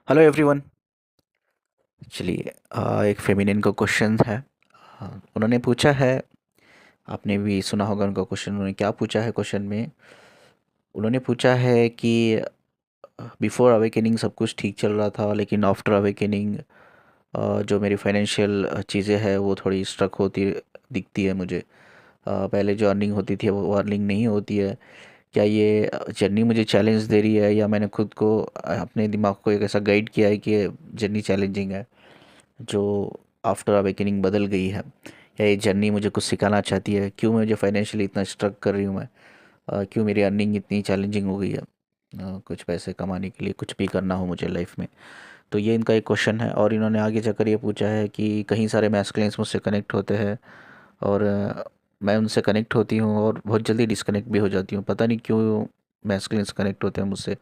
Hello everyone. चलिए, एक feminine का क्वेश्चन है। उन्होंने पूछा है, आपने भी सुना होगा उनका क्वेश्चन। उन्होंने क्या पूछा है क्वेश्चन में? उन्होंने पूछा है कि बिफोर अवेकनिंग सब कुछ ठीक चल रहा था, लेकिन आफ्टर अवेकनिंग जो मेरी फाइनेंशियल चीज़ें हैं वो थोड़ी स्ट्रक होती दिखती है मुझे। पहले जो अर्निंग होती थी वो अर्निंग नहीं होती है। क्या ये जर्नी मुझे चैलेंज दे रही है, या मैंने खुद को अपने दिमाग को एक ऐसा गाइड किया है कि जर्नी चैलेंजिंग है जो आफ्टर अवेकनिंग बदल गई है? या ये जर्नी मुझे कुछ सिखाना चाहती है? क्यों मुझे फाइनेंशियली इतना स्ट्रक कर रही हूँ मैं? क्यों मेरी अर्निंग इतनी चैलेंजिंग हो गई है? कुछ पैसे कमाने के लिए कुछ भी करना हो मुझे लाइफ में। तो ये इनका एक क्वेश्चन है। और इन्होंने आगे जाकर ये पूछा है कि कहीं सारे मैस्कुलिन्स मुझसे कनेक्ट होते हैं, और मैं उनसे कनेक्ट होती हूँ और बहुत जल्दी डिस्कनेक्ट भी हो जाती हूँ। पता नहीं क्यों मैस्कुलिन्स कनेक्ट होते हैं मुझसे,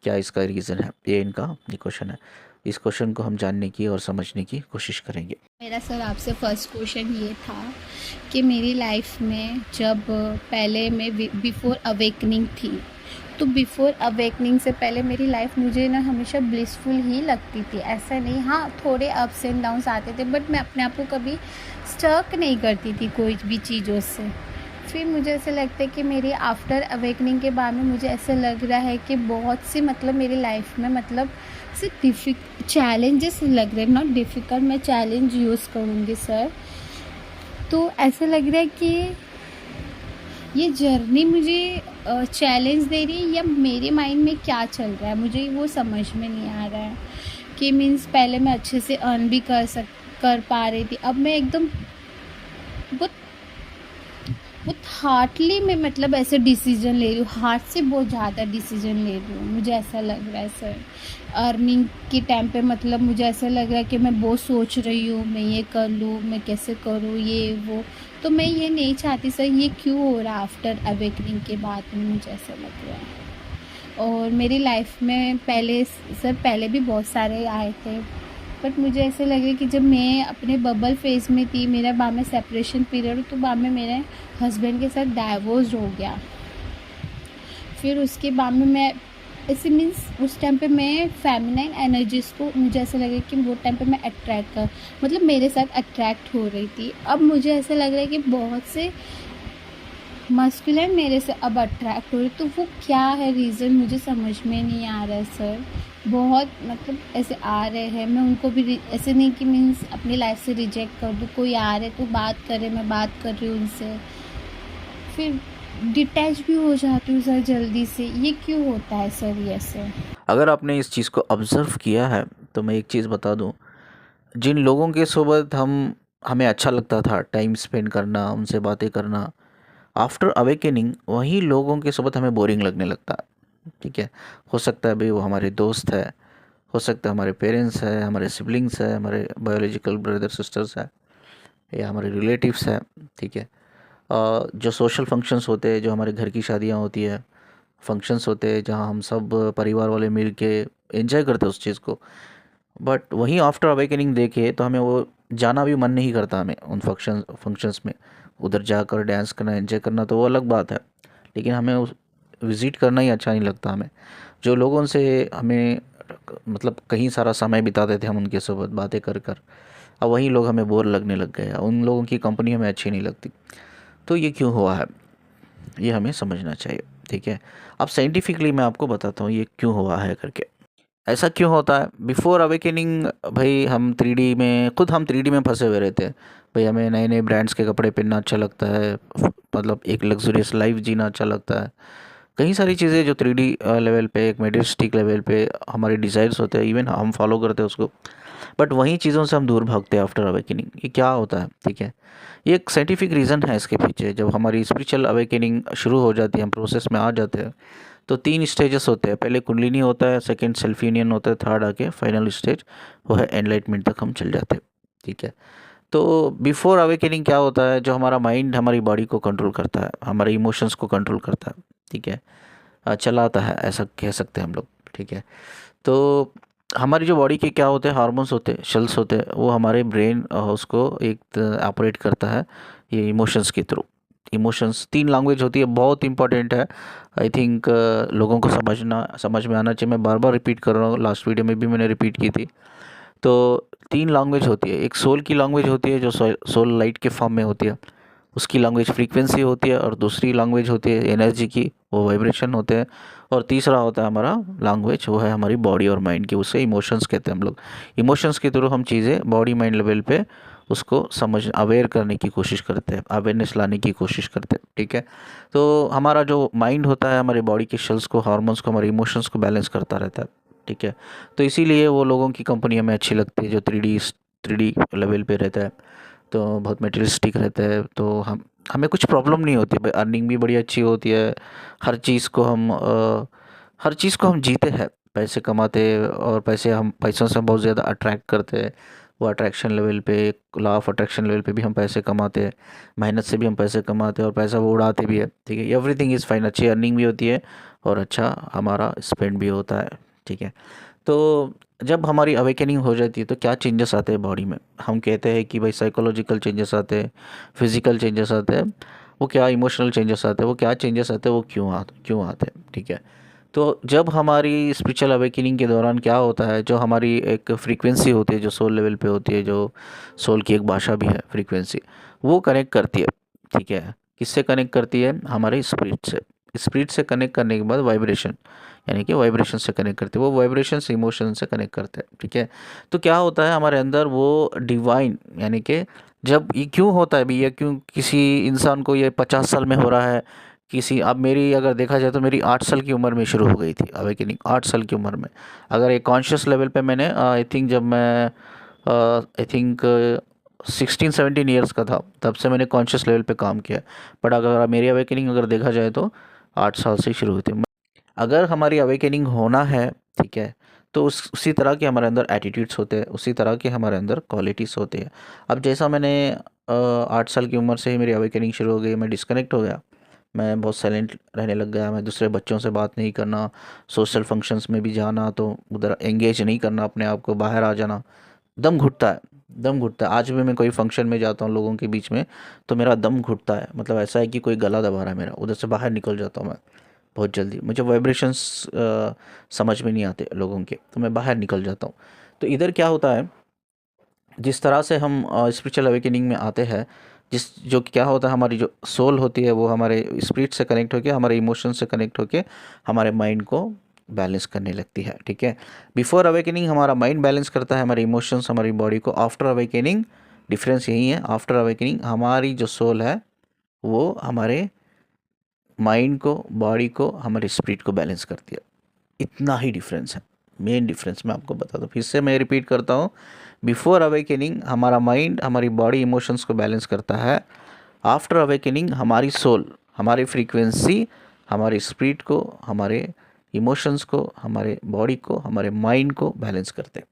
क्या इसका रीज़न है? ये इनका ये क्वेश्चन है। इस क्वेश्चन को हम जानने की और समझने की कोशिश करेंगे। मेरा सर आपसे फर्स्ट क्वेश्चन ये था कि मेरी लाइफ में जब पहले मैं बिफोर अवेकनिंग थी, तो बिफोर अवेकनिंग से पहले मेरी लाइफ मुझे ना हमेशा ब्लिसफुल ही लगती थी। ऐसा नहीं, हाँ थोड़े अप्स एंड डाउन्स आते थे, बट मैं अपने आप को कभी स्टक नहीं करती थी कोई भी चीज़ों से। फिर मुझे ऐसा लगता है कि मेरी आफ्टर अवेकनिंग के बाद में मुझे ऐसा लग रहा है कि बहुत सी मतलब मेरी लाइफ में मतलब सिर्फ चैलेंजेस लग रहे हैं, नॉट डिफ़िकल्ट, मैं चैलेंज यूज़ करूँगी सर। तो ऐसा लग रहा है कि ये जर्नी मुझे चैलेंज दे रही है, या मेरे माइंड में क्या चल रहा है मुझे वो समझ में नहीं आ रहा है। कि मीन्स पहले मैं अच्छे से अर्न भी कर पा रही थी, अब मैं एकदम बहुत बहुत हार्डली मैं मतलब ऐसे डिसीजन ले रही हूँ, हार्ड से बहुत ज़्यादा डिसीजन ले रही हूँ, मुझे ऐसा लग रहा है सर। अर्निंग के टाइम पे मतलब मुझे ऐसा लग रहा है कि मैं बहुत सोच रही हूँ, मैं ये कर लूँ, मैं कैसे करूँ ये वो। तो मैं ये नहीं चाहती सर, ये क्यों हो रहा है आफ्टर अवेकनिंग के बाद में, मुझे ऐसा लग रहा है। और मेरी लाइफ में पहले सर पहले भी बहुत सारे आए थे, बट मुझे ऐसे लगे कि जब मैं अपने बबल फेज़ में थी, मेरा बाद में सेपरेशन पीरियड, तो बाद में मेरे हस्बैंड के साथ डाइवोर्स हो गया। फिर उसके बाद में मैं ऐसे मीन्स उस टाइम पे मैं फेमिनाइन एनर्जीज़ को मुझे ऐसा लगा कि वो टाइम पे मैं अट्रैक्ट कर मतलब मेरे साथ अट्रैक्ट हो रही थी। अब मुझे ऐसा लग रहा है कि बहुत से मस्कुलिन मेरे से अब अट्रैक्ट हो रही, तो वो क्या है रीज़न मुझे समझ में नहीं आ रहा है सर। बहुत मतलब ऐसे आ रहे हैं, मैं उनको भी ऐसे नहीं कि मीन्स अपनी लाइफ से रिजेक्ट कर दूँ, कोई आ रहे तो बात कर रहे, मैं बात कर रही हूँ उनसे, फिर डिटैच भी हो जाती हूँ सर जल्दी से। ये क्यों होता है सर ये ऐसे? अगर आपने इस चीज़ को ऑब्ज़र्व किया है तो मैं एक चीज़ बता दूं। जिन लोगों के सोबत हमें अच्छा लगता था टाइम स्पेंड करना, उनसे बातें करना, आफ्टर अवेकनिंग वही लोगों के सोबत हमें बोरिंग लगने लगता है। ठीक है? हो सकता है भाई वो हमारे दोस्त है, हो सकता है हमारे पेरेंट्स है, हमारे सिबलिंग्स है, हमारे बायोलॉजिकल ब्रदर सिस्टर्स है, या हमारे रिलेटिव्स है। ठीक है? जो सोशल फंक्शंस होते हैं, जो हमारे घर की शादियाँ होती है, फंक्शंस होते हैं जहाँ हम सब परिवार वाले मिल के एंजॉय करते हैं उस चीज़ को। बट वहीं आफ्टर अवेकनिंग देखे तो हमें वो जाना भी मन नहीं करता, हमें उन फंक्शंस में उधर जाकर डांस करना, एंजॉय करना तो वो अलग बात है, लेकिन हमें उस विज़िट करना ही अच्छा नहीं लगता हमें। जो लोगों से हमें मतलब कहीं सारा समय बिताते थे हम उनके साथ बातें कर कर, अब वही लोग हमें बोर लगने लग गए, उन लोगों की कंपनी हमें अच्छी नहीं लगती। तो ये क्यों हुआ है, ये हमें समझना चाहिए। ठीक है? अब साइंटिफिकली मैं आपको बताता हूँ ये क्यों हुआ है करके। ऐसा क्यों होता है? बिफोर अवेकनिंग भाई हम 3D में हम 3D में फंसे हुए रहते हैं। भाई हमें नए नए ब्रांड्स के कपड़े पहनना अच्छा लगता है, मतलब एक लग्जरियस लाइफ जीना अच्छा लगता है। कई सारी चीज़ें जो 3D लेवल पे, एक मेडिस्टिक लेवल पे हमारे डिज़ायर्स होते हैं, इवन हम फॉलो करते हैं उसको। बट वही चीज़ों से हम दूर भागते हैं आफ्टर अवेकनिंग। ये क्या होता है? ठीक है? ये एक साइंटिफिक रीज़न है इसके पीछे। जब हमारी स्पिरिचुअल अवेकनिंग शुरू हो जाती है, हम प्रोसेस में आ जाते हैं, तो 3 स्टेजेस होते हैं। पहले कुंडलिनी होता है, सेकंड सेल्फ यूनियन होता है, थर्ड आके फाइनल स्टेज वो है एनलाइटमेंट तक हम चल जाते हैं। ठीक है? तो बिफोर अवेकनिंग क्या होता है? जो हमारा माइंड हमारी बॉडी को कंट्रोल करता है, हमारे इमोशंस को कंट्रोल करता है। ठीक है? चलाता है, ऐसा कह सकते हैं हम लोग। ठीक है? तो हमारी जो बॉडी के क्या होते हैं, हार्मोन्स होते हैं, सेल्स होते हैं, वो हमारे ब्रेन उसको एक ऑपरेट करता है ये इमोशंस के थ्रू। इमोशंस, 3 लैंग्वेज होती है, बहुत इंपॉर्टेंट है। आई थिंक लोगों को समझ में आना चाहिए। मैं बार बार रिपीट कर रहा हूँ, लास्ट वीडियो में भी मैंने रिपीट की थी। तो 3 लैंग्वेज होती है। एक सोल की लैंग्वेज होती है जो सोल लाइट के फॉर्म में होती है, उसकी लैंग्वेज फ्रीक्वेंसी होती है। और दूसरी लैंग्वेज होती है एनर्जी की, वो वाइब्रेशन होते हैं। और तीसरा होता है हमारा लैंग्वेज, वो है हमारी बॉडी और माइंड की, उसे इमोशंस कहते हैं हम लोग। इमोशंस के थ्रू हम चीज़ें बॉडी माइंड लेवल पे उसको समझ अवेयर करने की कोशिश करते हैं, अवेयरनेस लाने की कोशिश करते हैं, ठीक है। तो हमारा जो माइंड होता है हमारे बॉडी के सेल्स को, हार्मोन्स को, हमारे इमोशंस को बैलेंस करता रहता है, ठीक है। तो इसीलिए वो लोगों की कंपनी हमें अच्छी लगती है जो थ्री डी लेवल पे रहता है, तो बहुत मटेरियलिस्टिक रहता है। तो हम हमें कुछ प्रॉब्लम नहीं होती भाई, अर्निंग भी बड़ी अच्छी होती है। हर चीज़ को हम हर चीज़ को हम जीते हैं, पैसे कमाते हैं, और पैसों से हम बहुत ज़्यादा अट्रैक्ट करते हैं। वो अट्रैक्शन लेवल पे, लॉ ऑफ अट्रैक्शन लेवल पे भी हम पैसे कमाते हैं, मेहनत से भी हम पैसे कमाते हैं, और पैसा वो उड़ाते भी है, ठीक है। एवरीथिंग इज़ फाइन, अच्छी अर्निंग भी होती है और अच्छा हमारा स्पेंड भी होता है, ठीक है। तो जब हमारी अवेकनिंग हो जाती है तो क्या चेंजेस आते हैं बॉडी में? हम कहते हैं कि भाई साइकोलॉजिकल चेंजेस आते हैं, फिजिकल चेंजेस आते हैं, वो क्या इमोशनल चेंजेस आते हैं, वो क्या चेंजेस आते हैं, वो क्यों आते हैं, ठीक है। तो जब हमारी स्पिरिचुअल अवेकनिंग के दौरान क्या होता है, जो हमारी एक फ्रीक्वेंसी होती है जो सोल लेवल पे होती है, जो सोल की एक भाषा भी है फ्रीक्वेंसी, वो कनेक्ट करती है, ठीक है। किससे कनेक्ट करती है? हमारे स्पिरिट से। स्पिरिट से कनेक्ट करने के बाद वाइब्रेशन, यानी कि वाइब्रेशन से कनेक्ट करते हैं, वो वाइब्रेशन से इमोशन से कनेक्ट करते हैं, ठीक है। तो क्या होता है हमारे अंदर वो डिवाइन, यानी कि जब ये क्यों होता है भी, ये क्यों किसी इंसान को ये 50 साल में हो रहा है, किसी, अब मेरी अगर देखा जाए तो मेरी 8 साल की उम्र में शुरू हो गई थी अवेकनिंग, 8 साल की उम्र में। अगर एक कॉन्शियस लेवल पे मैंने आई थिंक जब मैं आई थिंक 16-17 ईयर्स का था, तब से मैंने कॉन्शियस लेवल पे काम किया। बट अगर मेरी अवेकनिंग अगर देखा जाए तो 8 साल से ही शुरू हुई थी। अगर हमारी अवेकनिंग होना है, ठीक है, तो उसी तरह के हमारे अंदर एटीट्यूड्स होते हैं, उसी तरह के हमारे अंदर क्वालिटीज़ होती है। अब जैसा मैंने 8 साल की उम्र से ही मेरी अवेकनिंग शुरू हो गई, मैं डिस्कनेक्ट हो गया, मैं बहुत साइलेंट रहने लग गया, मैं दूसरे बच्चों से बात नहीं करना, सोशल फंक्शंस में भी जाना तो उधर एंगेज नहीं करना अपने आप को, बाहर आ जाना, दम घुटता है, दम घुटता है। आज भी मैं कोई फंक्शन में जाता हूँ लोगों के बीच में, तो मेरा दम घुटता है, मतलब ऐसा है कि कोई गला दबा रहा है मेरा, उधर से बाहर निकल जाता हूँ मैं बहुत जल्दी। मुझे वाइब्रेशंस समझ में नहीं आते लोगों के, तो मैं बाहर निकल जाता हूँ। तो इधर क्या होता है, जिस तरह से हम स्पिरिचुअल अवेकनिंग में आते हैं, जो क्या होता है, हमारी जो सोल होती है वो हमारे स्पिरिट से कनेक्ट होकर, हमारे इमोशन से कनेक्ट होकर हमारे माइंड को बैलेंस करने लगती है, ठीक है। बिफोर अवेकनिंग हमारा माइंड बैलेंस करता है हमारे इमोशंस, हमारी बॉडी को। आफ्टर अवेकनिंग डिफरेंस यही है, आफ्टर अवेकनिंग हमारी जो सोल है वो हमारे माइंड को, बॉडी को, हमारे स्पिरिट को बैलेंस करती है। इतना ही डिफरेंस है, मेन डिफरेंस मैं आपको बता दूं, फिर से मैं रिपीट करता हूँ। बिफोर अवेकनिंग हमारा माइंड, हमारी बॉडी, इमोशंस को बैलेंस करता है। आफ्टर अवेकनिंग हमारी सोल, हमारी फ्रीक्वेंसी, हमारे स्पिरिट को, हमारे इमोशंस को, हमारे बॉडी को, हमारे माइंड को बैलेंस करते हैं।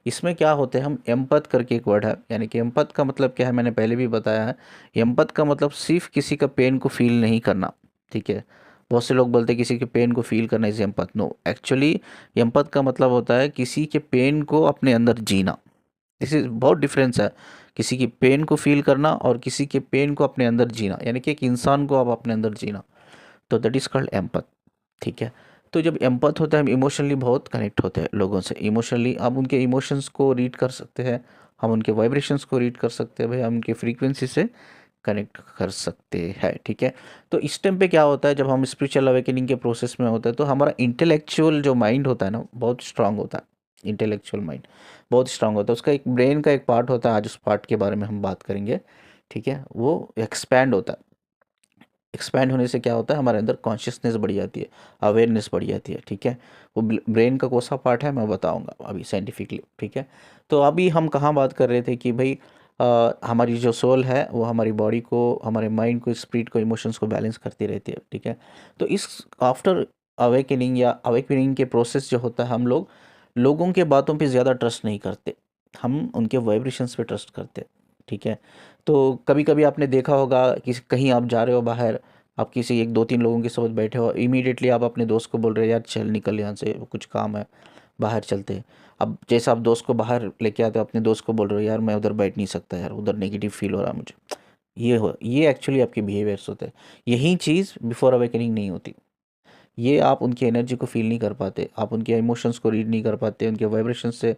इसमें क्या होते हैं, हम एम्पथ करके एक वर्ड है, यानी कि एम्पथ का मतलब क्या है, मैंने पहले भी बताया है। एम्पथ का मतलब सिर्फ किसी का पेन को फील नहीं करना, ठीक है। बहुत से लोग बोलते हैं किसी के पेन को फील करना इज एम्पथ। नो, एक्चुअली एम्पथ का मतलब होता है किसी के पेन को अपने अंदर जीना। दिस इज बहुत डिफरेंस है, किसी की पेन को फील करना और किसी के पेन को अपने अंदर जीना, यानी कि एक इंसान को आप अपने अंदर जीना, तो दैट इज़ कॉल्ड एम्पथ, ठीक है। तो जब एम्पथ होता है, हम इमोशनली बहुत कनेक्ट होते हैं लोगों से, इमोशनली हम उनके इमोशंस को रीड कर सकते हैं, हम उनके वाइब्रेशंस को रीड कर सकते हैं भाई, हम उनके फ्रीक्वेंसी से कनेक्ट कर सकते हैं, ठीक है। तो इस टाइम पे क्या होता है, जब हम स्पिरिचुअल अवेकनिंग के प्रोसेस में होता है, तो हमारा इंटेलेक्चुअल जो माइंड होता है ना, बहुत स्ट्रांग होता है। इंटेलेक्चुअल माइंड बहुत स्ट्रांग होता है, उसका एक ब्रेन का एक पार्ट होता है, आज उस पार्ट के बारे में हम बात करेंगे, ठीक है। वो एक्सपैंड होता है। एक्सपैंड होने से क्या होता है, हमारे अंदर कॉन्शियसनेस बढ़ जाती है, अवेयरनेस बढ़ जाती है, ठीक है। वो ब्रेन का कौन सा पार्ट है मैं बताऊंगा अभी साइंटिफिकली, ठीक है। तो अभी हम कहाँ बात कर रहे थे कि भाई हमारी जो सोल है वो हमारी बॉडी को, हमारे माइंड को, स्पिरिट को, इमोशंस को बैलेंस करती रहती है, ठीक है। तो इस आफ्टर अवेकनिंग या अवेकनिंग के प्रोसेस जो होता है, हम लोगों के बातों पे ज़्यादा ट्रस्ट नहीं करते, हम उनके वाइब्रेशंस पे ट्रस्ट करते हैं, ठीक है। तो कभी कभी आपने देखा होगा कि कहीं आप जा रहे हो बाहर, आप किसी 1-2-3 लोगों के साथ बैठे हो, इमीडिएटली आप अपने दोस्त को बोल रहे हो यार चल निकल यहाँ से, कुछ काम है, बाहर चलते हैं। अब जैसे आप दोस्त को बाहर लेके आते हो, अपने दोस्त को बोल रहे हो यार मैं उधर बैठ नहीं सकता यार, उधर नेगेटिव फील हो रहा है मुझे, ये एक्चुअली आपके बिहेवियर्स होते हैं। यही चीज़ बिफोर अवेकनिंग नहीं होती। ये आप उनकी एनर्जी को फील नहीं कर पाते, आप उनके इमोशंस को रीड नहीं कर पाते, उनके वाइब्रेशन से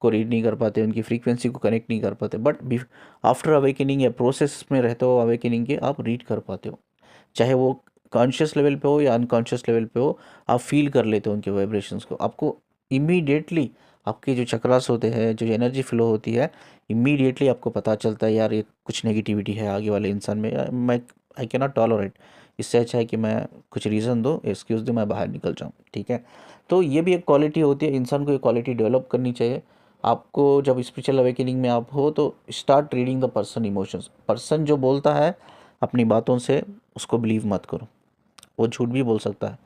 को रीड नहीं कर पाते, उनकी फ्रीक्वेंसी को कनेक्ट नहीं कर पाते, बट आफ्टर अवेकनिंग या प्रोसेस में रहते हो अवेकनिंग के, आप रीड कर पाते हो। चाहे वो कॉन्शियस लेवल पे हो या अनकॉन्शियस लेवल पे हो, आप फील कर लेते हो उनके वाइब्रेशंस को। आपको इमीडिएटली आपके जो चक्रास होते हैं, जो एनर्जी फ्लो होती है, इमीडिएटली आपको पता चलता है यार ये कुछ नेगेटिविटी है आगे वाले इंसान में, मैं आई कैन नॉट टॉलरेट। इससे अच्छा है कि मैं कुछ रीज़न दो, एक्सक्यूज़ दो, मैं बाहर निकल जाऊँ, ठीक है। तो ये भी एक क्वालिटी होती है, इंसान को ये क्वालिटी डेवलप करनी चाहिए। आपको जब स्पिरिचुअल अवेकनिंग में आप हो तो start reading the person emotions. Person जो बोलता है अपनी बातों से, उसको बिलीव मत करो। वो झूठ भी बोल सकता है,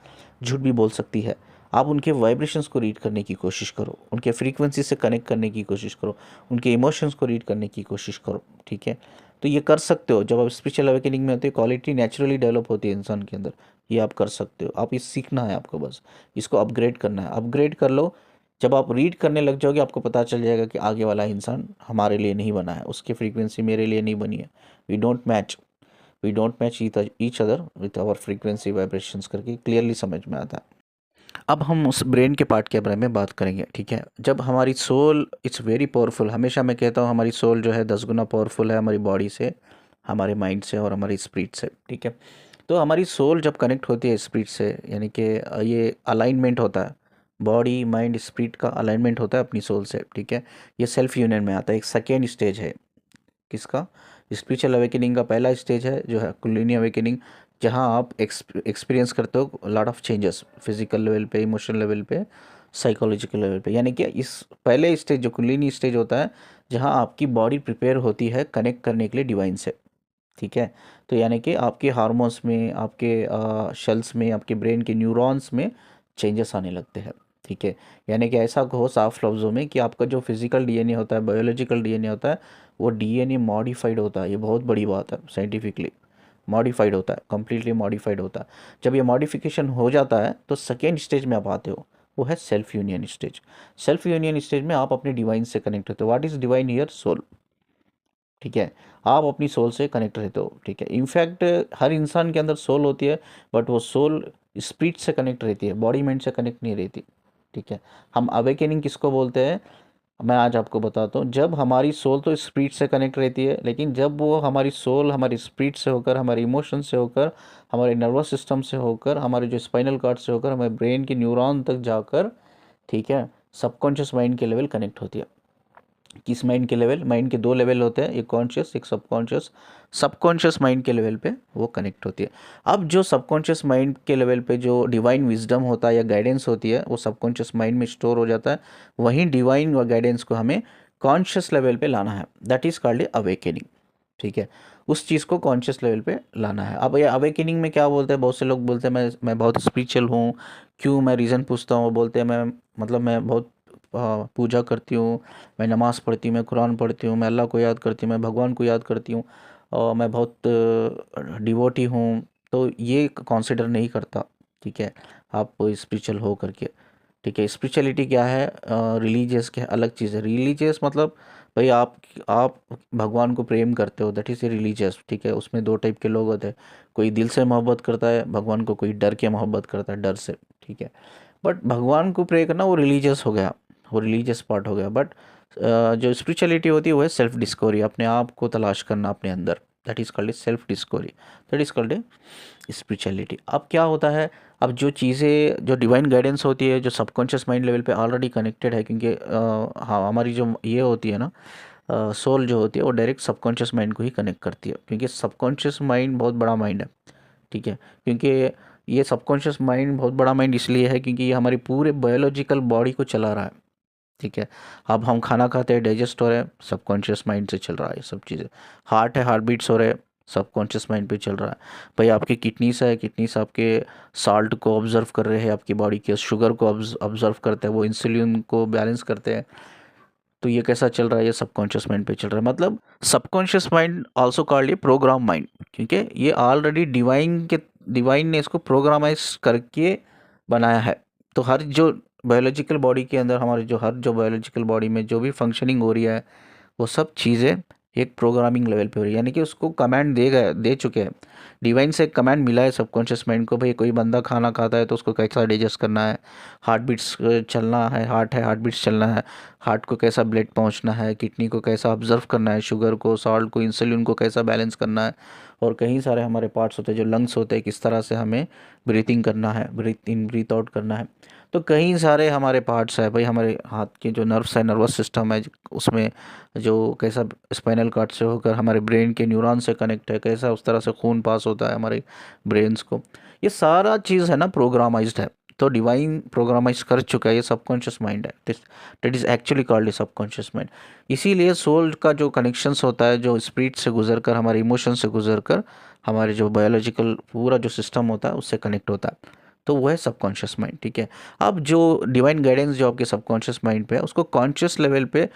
झूठ भी बोल सकती है। आप उनके वाइब्रेशंस को रीड करने की कोशिश करो, उनके फ्रीक्वेंसी से कनेक्ट करने की कोशिश करो, उनके इमोशंस को रीड करने की कोशिश करो, ठीक है। तो ये कर सकते हो जब आप स्पिरिचुअल अवेकनिंग में होते हो, क्वालिटी नेचुरली डेवलप होती है इंसान के अंदर। ये आप कर सकते हो, आप ये सीखना है आपको, बस इसको अपग्रेड करना है, अपग्रेड कर लो। जब आप रीड करने लग जाओगे आपको पता चल जाएगा कि आगे वाला इंसान हमारे लिए नहीं बना है, उसकी फ्रीक्वेंसी मेरे लिए नहीं बनी है, we don't match, we don't match each other with our frequency vibrations करके क्लियरली समझ में आता है। अब हम उस ब्रेन के पार्ट के बारे में बात करेंगे, ठीक है। जब हमारी सोल इट्स वेरी पावरफुल, हमेशा मैं कहता हूँ हमारी सोल जो है 10 गुना पावरफुल है हमारी बॉडी से, हमारे माइंड से और हमारी स्पिरिट से, ठीक है। तो हमारी सोल जब कनेक्ट होती है स्पिरिट से, यानी कि ये अलाइनमेंट होता है, बॉडी माइंड स्पिरिट का अलाइनमेंट होता है अपनी सोल से, ठीक है। ये सेल्फ यूनियन में आता है, एक सेकेंड स्टेज है किसका, स्पिरिचुअल अवेकनिंग का पहला स्टेज है जो है कुंडलिनी अवेकनिंग, जहाँ आप एक्सपीरियंस करते हो lot of changes physical level पे, इमोशनल लेवल पे, साइकोलॉजिकल लेवल पे। यानी कि इस पहले स्टेज जो कुंडलिनी स्टेज होता है, जहाँ आपकी बॉडी प्रिपेयर होती है कनेक्ट करने के लिए डिवाइन से, ठीक है। तो यानी कि आपके हार्मोन्स में, आपके शेल्स में, आपके ब्रेन के न्यूरॉन्स में चेंजेस आने लगते हैं, ठीक है। यानी कि ऐसा कहो साफ लफ्ज़ों में कि आपका जो फिजिकल डीएनए होता है, बायोलॉजिकल डीएनए होता है, वो डीएनए मॉडिफाइड होता है। ये बहुत बड़ी बात है, साइंटिफिकली मॉडिफाइड होता है, कम्प्लीटली मॉडिफाइड होता है। जब ये मॉडिफिकेशन हो जाता है तो सेकेंड स्टेज में आप आते हो, वो है self union stage. Self union stage में आप अपने डिवाइन से कनेक्ट होते हो। What is divine here? Soul, ठीक है। आप अपनी सोल से कनेक्ट रहते हो, ठीक है। इनफैक्ट हर इंसान के अंदर सोल होती है, बट वो सोल स्पिरिट से कनेक्ट रहती है, बॉडी माइंड से कनेक्ट नहीं रहती, ठीक है। हम अवेकनिंग किसको बोलते हैं, मैं आज आपको बताता हूँ। जब हमारी सोल तो स्पिरिट से कनेक्ट रहती है, लेकिन जब वो हमारी सोल हमारी स्पिरिट से होकर, हमारे इमोशन से होकर, हमारे नर्वस सिस्टम से होकर, हमारे जो स्पाइनल कार्ड से होकर, हमारे ब्रेन के न्यूरॉन तक जाकर, ठीक है, सबकॉन्शियस माइंड के लेवल कनेक्ट होती है। किस माइंड के लेवल? माइंड के दो लेवल होते हैं, एक कॉन्शियस एक सबकॉन्शियस। सबकॉन्शियस माइंड के लेवल पे वो कनेक्ट होती है। अब जो सबकॉन्शियस माइंड के लेवल पे जो डिवाइन विजडम होता है या गाइडेंस होती है, वो सबकॉन्शियस माइंड में स्टोर हो जाता है। वहीं डिवाइन और गाइडेंस को हमें कॉन्शियस लेवल पे लाना है, दैट इज़ कॉल्ड अवेकनिंग, ठीक है। उस चीज़ को कॉन्शियस लेवल पे लाना है। अब ये अवेकनिंग में क्या बोलते हैं, बहुत से लोग बोलते हैं मैं बहुत स्पिरिचुअल हूँ। क्यों? मैं रीज़न पूछता हूँ, वो बोलते हैं मैं मतलब मैं बहुत पूजा करती हूँ, मैं नमाज़ पढ़ती हूँ, मैं कुरान पढ़ती हूँ, मैं अल्लाह को याद करती हूँ, मैं भगवान को याद करती हूँ, और मैं बहुत डिवोटी हूँ। तो ये कंसिडर नहीं करता, ठीक है, आप स्पिरिचुअल हो करके, ठीक है। स्पिरिचुअलिटी क्या है? रिलीजियस क्या अलग चीज़ है। रिलीजियस मतलब भाई आप भगवान को प्रेम करते हो, दैट इज़ ए रिलीजियस, ठीक है। उसमें दो टाइप के लोग होते हैं, कोई दिल से मोहब्बत करता है भगवान को, कोई डर के मोहब्बत करता है, डर से, ठीक है। बट भगवान को प्रे करना वो रिलीजियस हो गया, वो रिलीजियस पार्ट हो गया। बट जो स्पिरिचुअलिटी होती है वो है सेल्फ डिस्कवरी, अपने आप को तलाश करना अपने अंदर, that is called a self discovery, that is called a spirituality. अब क्या होता है, अब जो चीज़ें जो डिवाइन गाइडेंस होती है, जो सबकॉन्शियस माइंड लेवल पे ऑलरेडी कनेक्टेड है, क्योंकि हाँ हमारी जो ये होती है ना, सोल जो होती है वो डायरेक्ट सबकॉन्शियस माइंड को ही कनेक्ट करती है, क्योंकि सबकॉन्शियस माइंड बहुत बड़ा माइंड है, ठीक है। क्योंकि ये सबकॉन्शियस माइंड बहुत बड़ा माइंड इसलिए है क्योंकि ये हमारी पूरे बायोलॉजिकल बॉडी को चला रहा है, ठीक है। अब हम खाना खाते हैं, डाइजेस्ट हो रहे हैं, सबकॉन्शियस माइंड से चल रहा है ये सब चीज़ें। हार्ट है, हार्ट बीट्स हो रहे हैं, सबकॉन्शियस माइंड पे चल रहा है। भाई आपकी किडनीस है, किडनीस आपके साल्ट को ऑब्जर्व कर रहे हैं, आपकी बॉडी के शुगर को ऑब्जर्व करते हैं, वो इंसुलिन को बैलेंस करते हैं। तो ये कैसा चल रहा है? ये सबकॉन्शियस माइंड पे चल रहा है। मतलब सबकॉन्शियस माइंड आल्सो कॉल्ड ये प्रोग्राम माइंड, क्योंकि ये ऑलरेडी डिवाइन ने इसको प्रोग्रामाइज करके बनाया है। तो हर जो बायोलॉजिकल बॉडी के अंदर हमारे जो हर जो बायोलॉजिकल बॉडी में जो भी फंक्शनिंग हो रही है, वो सब चीज़ें एक प्रोग्रामिंग लेवल पे हो रही है, यानी कि उसको कमांड दे चुके हैं, डिवाइन से एक कमांड मिला है सबकॉन्शियस माइंड को, भाई कोई बंदा खाना खाता है तो उसको कैसा डाइजेस्ट करना है, हार्ट बीट्स चलना है, हार्ट बीट्स चलना है, हार्ट को कैसा ब्लड पहुंचना है, किडनी को कैसा ऑब्जर्व करना है, शुगर को, सॉल्ट को, इंसुलिन को कैसा बैलेंस करना है, और कई सारे हमारे पार्ट्स होते हैं जो लंग्स होते हैं, किस तरह से हमें ब्रीथिंग करना है, ब्रीथ इन ब्रीथ आउट करना है। तो कई सारे हमारे पार्ट्स है भाई, हमारे हाथ के जो नर्व्स है, नर्वस सिस्टम है, उसमें जो कैसा स्पाइनल कॉर्ड से होकर हमारे ब्रेन के न्यूरॉन से कनेक्ट है, कैसा उस तरह से खून पास होता है हमारे ब्रेन्स को, ये सारा चीज़ है ना प्रोग्रामाइज्ड है। तो डिवाइन प्रोग्रामाइज कर चुका है, ये सबकॉन्शियस माइंड है, that is actually called a subconscious mind. इसीलिए सोल का जो कनेक्शंस होता है, जो स्पिरिट से गुजर कर, हमारे इमोशन से गुजर कर, हमारे जो बायोलॉजिकल पूरा जो सिस्टम होता है उससे कनेक्ट होता है, तो वो है सबकॉन्शियस माइंड। ठीक है, अब जो डिवाइन गाइडेंस जो आपके सबकॉन्शियस माइंड पे है, उसको कॉन्शियस लेवल पे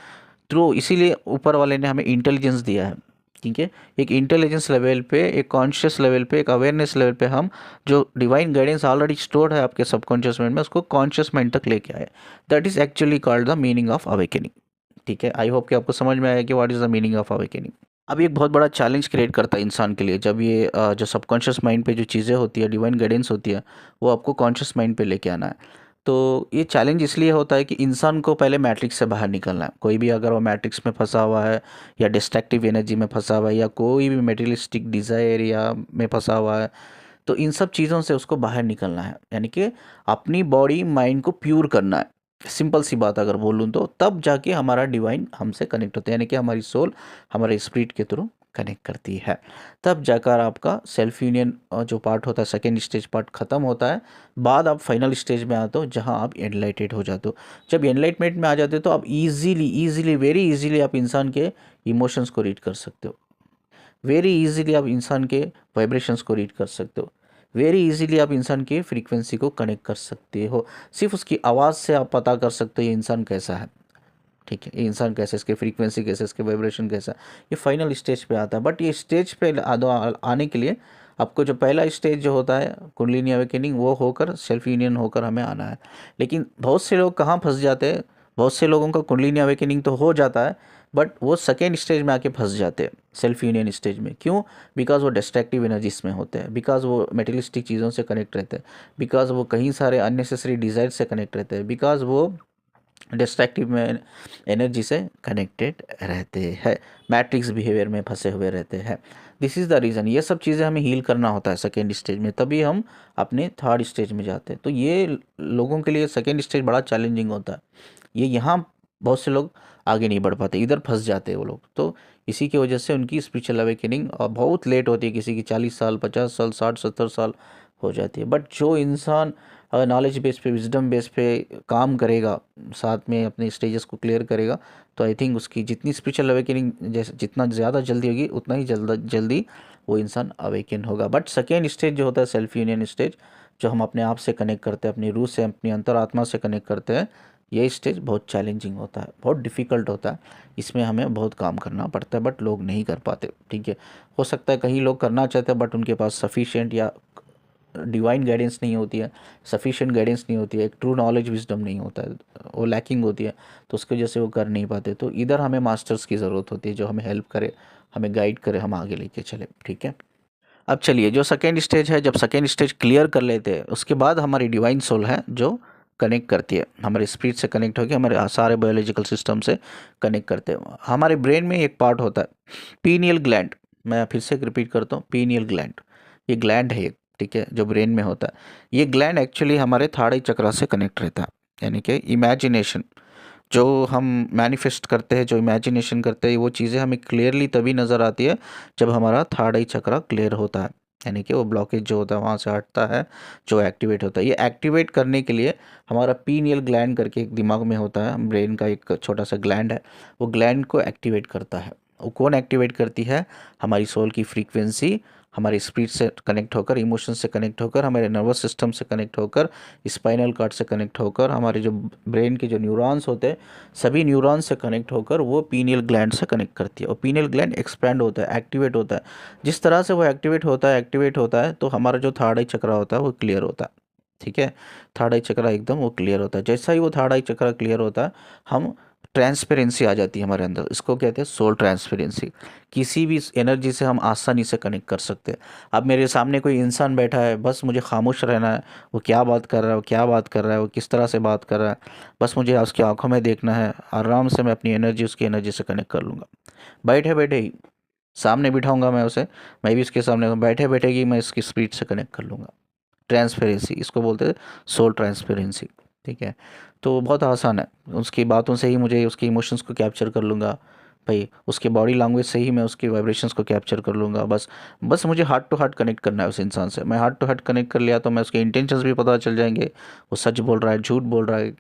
थ्रू, इसीलिए ऊपर वाले ने हमें इंटेलिजेंस दिया है। ठीक है, एक इंटेलिजेंस लेवल पे, एक कॉन्शियस लेवल पे, एक अवेयरनेस लेवल पे हम जो डिवाइन गाइडेंस ऑलरेडी स्टोर्ड है आपके सबकॉन्शियस माइंड में, उसको कॉन्शियस माइंड तक लेके आए। That is actually called the meaning of awakening. ठीक है, आई होप कि आपको समझ में आया कि what is the meaning of awakening. अब एक बहुत बड़ा चैलेंज क्रिएट करता है इंसान के लिए, जब ये जो सबकॉन्शियस माइंड पे जो चीज़ें होती है, डिवाइन गाइडेंस होती है, वो आपको कॉन्शियस माइंड पे लेके आना है। तो ये चैलेंज इसलिए होता है कि इंसान को पहले मैट्रिक्स से बाहर निकलना है। कोई भी अगर वो मैट्रिक्स में फंसा हुआ है, या डिस्ट्रक्टिव एनर्जी में फंसा हुआ है, या कोई भी मेटेरियलिस्टिक डिज़ायर या में फंसा हुआ है, तो इन सब चीज़ों से उसको बाहर निकलना है, यानी कि अपनी बॉडी माइंड को प्योर करना है। सिंपल सी बात अगर बोलूँ तो, तब जाके हमारा डिवाइन हमसे कनेक्ट होता है, यानी कि हमारी सोल हमारे स्पिरिट के थ्रू कनेक्ट करती है। तब जाकर आपका सेल्फ यूनियन जो पार्ट होता है, सेकेंड स्टेज पार्ट ख़त्म होता है। बाद आप फाइनल स्टेज में आते हो, जहाँ आप एनलाइटेड हो जाते हो। जब एनलाइटमेंट में आ जाते हो तो आप ईजीली वेरी इजीली आप इंसान के इमोशंस को रीड कर सकते हो, वेरी इजीली आप इंसान के वाइब्रेशंस को रीड कर सकते हो, वेरी इजीली आप इंसान की फ्रीक्वेंसी को कनेक्ट कर सकते हो। सिर्फ उसकी आवाज़ से आप पता कर सकते हो ये इंसान कैसा है। ठीक है, ये इंसान कैसे, इसके फ्रीक्वेंसी कैसे, इसके वाइब्रेशन कैसा, ये फाइनल स्टेज पे आता है। बट ये स्टेज पे आने के लिए आपको जो पहला स्टेज जो होता है कुंडलिनी अवेकनिंग, वो होकर सेल्फ यूनियन होकर हमें आना है। लेकिन बहुत से लोग कहाँ फंस जाते हैं, बहुत से लोगों का कुंडलिनी अवेकनिंग तो हो जाता है, बट वो सेकेंड स्टेज में आके फंस जाते हैं, सेल्फ यूनियन स्टेज में। क्यों? बिकॉज वो डिस्ट्रक्टिव एनर्जीज में होते हैं, बिकॉज वो मेटेरियलिस्टिक चीज़ों से कनेक्ट रहते हैं, बिकॉज वो कहीं सारे अननेसेसरी डिज़ायर से कनेक्ट रहते हैं, बिकॉज वो डिस्ट्रक्टिव में एनर्जी से कनेक्टेड रहते हैं, मैट्रिक्स बिहेवियर में फंसे हुए रहते हैं। दिस इज़ द रीज़न, ये सब चीज़ें हमें हील करना होता है सेकेंड स्टेज में, तभी हम अपने थर्ड स्टेज में जाते हैं। तो ये लोगों के लिए सेकेंड स्टेज बड़ा चैलेंजिंग होता है। ये यहाँ बहुत से लोग आगे नहीं बढ़ पाते, इधर फंस जाते हैं वो लोग। तो इसी की वजह से उनकी स्पिरिचुअल अवेकनिंग बहुत लेट होती है, किसी की 40 साल, 50 साल, 60-70 साल हो जाती है। बट जो इंसान अगर नॉलेज बेस पे, विजडम बेस पे काम करेगा, साथ में अपने स्टेजेस को क्लियर करेगा, तो आई थिंक उसकी जितनी स्पिरिचुअल अवेकनिंग जैसे जितना ज़्यादा जल्दी होगी, उतना ही जल्दी वो इंसान अवेकन होगा। बट सेकेंड स्टेज जो होता है सेल्फ यूनियन स्टेज, जो हम अपने आप से कनेक्ट करते हैं, अपनी रूह से, अपनी अंतरात्मा से कनेक्ट करते हैं, ये स्टेज बहुत चैलेंजिंग होता है, बहुत डिफ़िकल्ट होता है। इसमें हमें बहुत काम करना पड़ता है, बट लोग नहीं कर पाते। ठीक है, हो सकता है कहीं लोग करना चाहते हैं, बट उनके पास सफिशिएंट या डिवाइन गाइडेंस नहीं होती है, सफिशिएंट गाइडेंस नहीं होती है, एक ट्रू नॉलेज विजडम नहीं होता है, वो लैकिंग होती है, तो उसकी वजह से वो कर नहीं पाते। तो इधर हमें मास्टर्स की ज़रूरत होती है, जो हमें हेल्प करे, हमें गाइड करे, हम आगे लेके चले। ठीक है, अब चलिए जो सेकेंड स्टेज है, जब सेकेंड स्टेज क्लियर कर लेते हैं, उसके बाद हमारी डिवाइन सोल है जो कनेक्ट करती है, हमारे स्पिरिट से कनेक्ट होकर हमारे सारे बायोलॉजिकल सिस्टम से कनेक्ट करते हैं। हमारे ब्रेन में एक पार्ट होता है पीनियल ग्लैंड, मैं फिर से रिपीट करता हूँ, पीनियल ग्लैंड, ये ग्लैंड है एक, ठीक है, जो ब्रेन में होता है। ये ग्लैंड एक्चुअली हमारे थर्ड आई चक्रा से कनेक्ट रहता है, यानी कि इमेजिनेशन जो हम मैनिफेस्ट करते हैं, जो इमेजिनेशन करते हैं, वो चीज़ें हमें क्लियरली तभी नज़र आती है जब हमारा थर्ड आई चक्रा क्लियर होता है, यानी कि वो ब्लॉकेज जो होता है वहाँ से हटता है, जो एक्टिवेट होता है। ये एक्टिवेट करने के लिए हमारा पीनियल ग्लैंड करके एक दिमाग में होता है, ब्रेन का एक छोटा सा ग्लैंड है, वो ग्लैंड को एक्टिवेट करता है। वो कौन एक्टिवेट करती है? हमारी सोल की फ्रीक्वेंसी हमारे स्पिरिट से कनेक्ट होकर, इमोशन से कनेक्ट होकर, हमारे नर्वस सिस्टम से कनेक्ट होकर, स्पाइनल कॉर्ड से कनेक्ट होकर, हमारे जो ब्रेन के जो न्यूरॉन्स होते हैं, सभी न्यूरॉन्स से कनेक्ट होकर वो पीनियल ग्लैंड से कनेक्ट करती है। और पीनियल ग्लैंड एक्सपैंड होता है, एक्टिवेट होता है। जिस तरह से वो एक्टिवेट होता है तो हमारा जो थर्ड आई चक्रा होता है वो क्लियर होता है। ठीक है, थर्ड आई चक्रा एकदम वो क्लियर होता है। जैसा ही वो थर्ड आई चक्रा क्लियर होता है, हम ट्रांसपेरेंसी आ जाती है हमारे अंदर। इसको कहते हैं सोल ट्रांसपेरेंसी। किसी भी एनर्जी से हम आसानी से कनेक्ट कर सकते हैं। अब मेरे सामने कोई इंसान बैठा है, बस मुझे खामोश रहना है, वो क्या बात कर रहा है, वो क्या बात कर रहा है, वो किस तरह से बात कर रहा है, बस मुझे उसकी आंखों में देखना है। आराम से मैं अपनी एनर्जी उसकी एनर्जी से कनेक्ट कर लूँगा। बैठे बैठे ही सामने बिठाऊंगा मैं उसे, मैं भी उसके सामने बैठे बैठे ही मैं इसकी स्पीड से कनेक्ट कर लूँगा। ट्रांसपेरेंसी इसको बोलते हैं, सोल ट्रांसपेरेंसी। ठीक है, तो बहुत आसान है। उसकी बातों से ही मुझे उसके इमोशंस को कैप्चर कर लूँगा भाई, उसके बॉडी लैंग्वेज से ही मैं उसकी वाइब्रेशंस को कैप्चर कर लूँगा। बस बस मुझे हार्ट टू हार्ट कनेक्ट करना है उस इंसान से। मैं हार्ट टू हार्ट कनेक्ट कर लिया तो मैं उसके इंटेंशंस भी पता चल जाएंगे, वो सच बोल रहा है, झूठ बोल रहा है।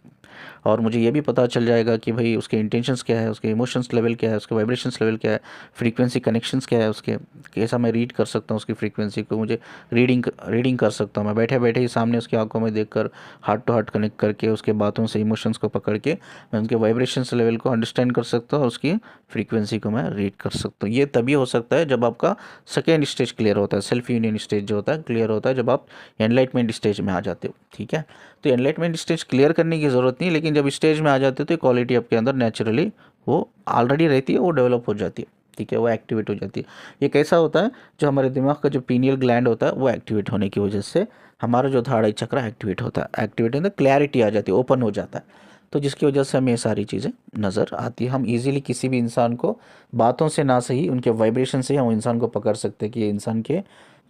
और मुझे ये भी पता चल जाएगा कि भाई उसके इंटेंशंस क्या है, उसके इमोशंस लेवल क्या है, उसके वाइब्रेशंस लेवल क्या है, फ्रीक्वेंसी कनेक्शंस क्या है उसके, कैसा मैं रीड कर सकता हूँ उसकी फ्रीक्वेंसी को। मुझे रीडिंग कर सकता हूँ मैं बैठे बैठे ही सामने उसकी आंखों में देखकर, हार्ट टू हार्ट कनेक्ट करके, उसके बातों से इमोशंस को पकड़ के मैं उनके वाइब्रेशंस लेवल को अंडरस्टैंड कर सकता हूँ, उसकी फ्रीक्वेंसी को मैं रीड कर सकता हूँ। ये तभी हो सकता है जब आपका सेकेंड स्टेज क्लियर होता है, सेल्फ यूनियन स्टेज जो होता है क्लियर होता है, जब आप एनलाइटमेंट स्टेज में आ जाते हो। ठीक है, तो एनलाइटमेंट स्टेज क्लियर करने की ज़रूरत नहीं, लेकिन जब स्टेज में आ जाते हो तो क्वालिटी आपके अंदर नेचुरली वो ऑलरेडी रहती है, वो डेवलप हो जाती है। ठीक है, वो एक्टिवेट हो जाती है। ये कैसा होता है, जो हमारे दिमाग का जो पीनियल ग्लैंड होता है वो एक्टिवेट होने की वजह से हमारा जो थर्ड आई चक्र एक्टिवेट होता है, एक्टिवेट होता है, क्लैरिटी आ जाती है, ओपन हो जाता है। तो जिसकी वजह से हमें ये सारी चीज़ें नज़र आती है। हम इजीली किसी भी इंसान को बातों से ना सही उनके वाइब्रेशन से हम इंसान को पकड़ सकते हैं कि ये इंसान के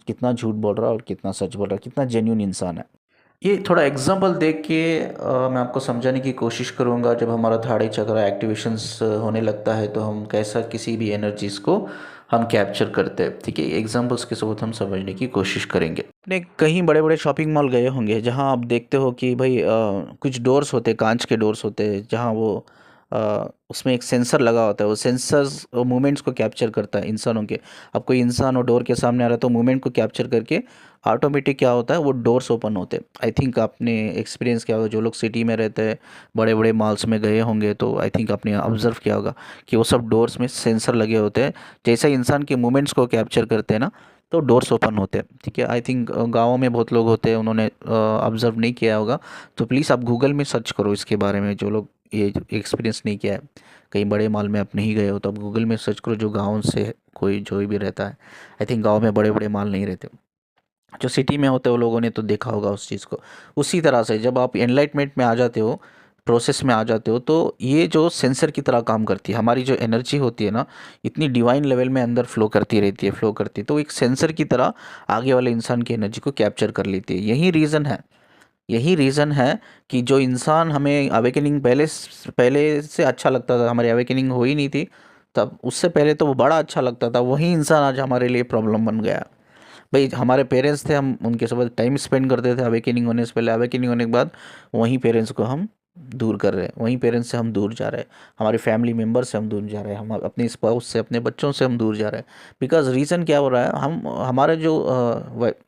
कितना झूठ बोल रहा है और कितना सच बोल रहा है, कितना जेन्यून इंसान है। ये थोड़ा एग्जांपल देख के मैं आपको समझाने की कोशिश करूँगा। जब हमारा थर्ड आई चक्र एक्टिवेशंस होने लगता है तो हम कैसा किसी भी एनर्जीज को हम कैप्चर करते हैं। ठीक है, एग्जांपल्स के साथ हम समझने की कोशिश करेंगे। अपने कहीं बड़े बड़े शॉपिंग मॉल गए होंगे जहाँ आप देखते हो कि भाई कुछ डोर्स होते हैं, कांच के डोर्स होते हैं, जहाँ वो उसमें एक सेंसर लगा होता है। वो सेंसर्स मूवमेंट्स को कैप्चर करता है इंसानों के। अब कोई इंसान वो डोर के सामने आ रहा है तो मूवमेंट को कैप्चर करके ऑटोमेटिक क्या होता है, वो डोर्स ओपन होते हैं। आई थिंक आपने एक्सपीरियंस किया होगा, जो लोग सिटी में रहते हैं, बड़े बड़े मॉल्स में गए होंगे तो आई थिंक आपने ऑब्जर्व किया होगा कि वो सब डोर्स में सेंसर लगे होते हैं। जैसे इंसान के मूवमेंट्स को कैप्चर करते हैं ना, तो डोर्स ओपन होते हैं। ठीक है, आई थिंक गाँवों में बहुत लोग होते हैं, उन्होंने ऑब्जर्व नहीं किया होगा। तो प्लीज़ आप गूगल में सर्च करो इसके बारे में, जो लोग ये एक्सपीरियंस नहीं किया है, कहीं बड़े मॉल में आप नहीं गए हो तो आप गूगल में सर्च करो, जो गाँव से कोई जो भी रहता है। आई थिंक गाँव में बड़े बड़े मॉल नहीं रहते, जो सिटी में होते हैं वो लोगों ने तो देखा होगा उस चीज़ को। उसी तरह से जब आप एनलाइटमेंट में आ जाते हो, प्रोसेस में आ जाते हो, तो ये जो सेंसर की तरह काम करती है। हमारी जो एनर्जी होती है ना, इतनी डिवाइन लेवल में अंदर फ्लो करती रहती है, फ्लो करती है, तो एक सेंसर की तरह आगे वाले इंसान की एनर्जी को कैप्चर कर लेती है। यही रीज़न है कि जो इंसान हमें अवेकनिंग पहले से अच्छा लगता था, हमारी अवेकनिंग हुई नहीं थी तब, उससे पहले तो वो बड़ा अच्छा लगता था, वही इंसान आज हमारे लिए प्रॉब्लम बन गया। भाई हमारे पेरेंट्स थे, हम उनके साथ टाइम स्पेंड करते थे अवेकनिंग होने से पहले। अवेकनिंग होने के बाद वहीं पेरेंट्स को हम दूर कर रहे हैं, वहीं पेरेंट्स से हम दूर जा रहे हैं, हमारे फैमिली मेम्बर से हम दूर जा रहे हैं, हम अपने स्पाउस से, अपने बच्चों से हम दूर जा रहे हैं। बिकॉज रीज़न क्या हो रहा है, हम